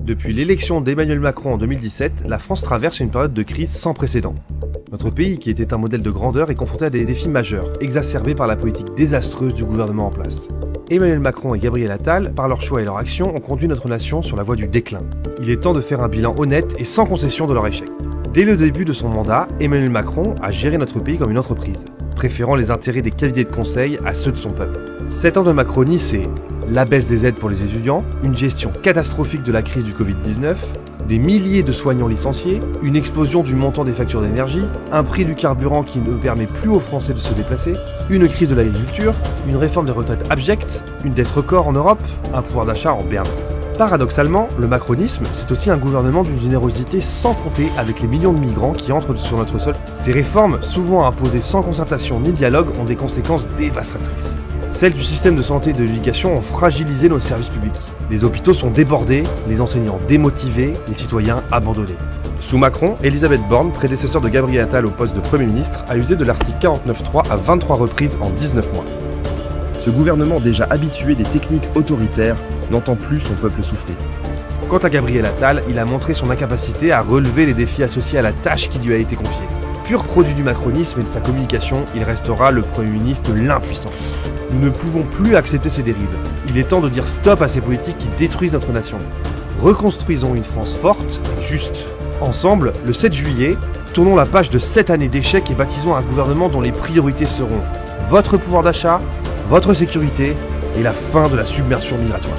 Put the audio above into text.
Depuis l'élection d'Emmanuel Macron en 2017, la France traverse une période de crise sans précédent. Notre pays, qui était un modèle de grandeur, est confronté à des défis majeurs, exacerbés par la politique désastreuse du gouvernement en place. Emmanuel Macron et Gabriel Attal, par leurs choix et leur action, ont conduit notre nation sur la voie du déclin. Il est temps de faire un bilan honnête et sans concession de leur échec. Dès le début de son mandat, Emmanuel Macron a géré notre pays comme une entreprise, préférant les intérêts des cabinets de conseil à ceux de son peuple. 7 ans de Macronie, c'est la baisse des aides pour les étudiants, une gestion catastrophique de la crise du Covid-19, des milliers de soignants licenciés, une explosion du montant des factures d'énergie, un prix du carburant qui ne permet plus aux Français de se déplacer, une crise de l'agriculture, une réforme des retraites abjecte, une dette record en Europe, un pouvoir d'achat en berne. Paradoxalement, le macronisme, c'est aussi un gouvernement d'une générosité sans compter avec les millions de migrants qui entrent sur notre sol. Ces réformes, souvent imposées sans concertation ni dialogue, ont des conséquences dévastatrices. Celles du système de santé et de l'éducation ont fragilisé nos services publics. Les hôpitaux sont débordés, les enseignants démotivés, les citoyens abandonnés. Sous Macron, Elisabeth Borne, prédécesseur de Gabriel Attal au poste de Premier ministre, a usé de l'article 49.3 à 23 reprises en 19 mois. Ce gouvernement déjà habitué des techniques autoritaires n'entend plus son peuple souffrir. Quant à Gabriel Attal, il a montré son incapacité à relever les défis associés à la tâche qui lui a été confiée. Pur produit du macronisme et de sa communication, il restera le Premier ministre de l'impuissance. Nous ne pouvons plus accepter ces dérives. Il est temps de dire stop à ces politiques qui détruisent notre nation. Reconstruisons une France forte et juste. Ensemble, le 7 juillet, tournons la page de 7 années d'échecs et baptisons un gouvernement dont les priorités seront votre pouvoir d'achat, votre sécurité et la fin de la submersion migratoire.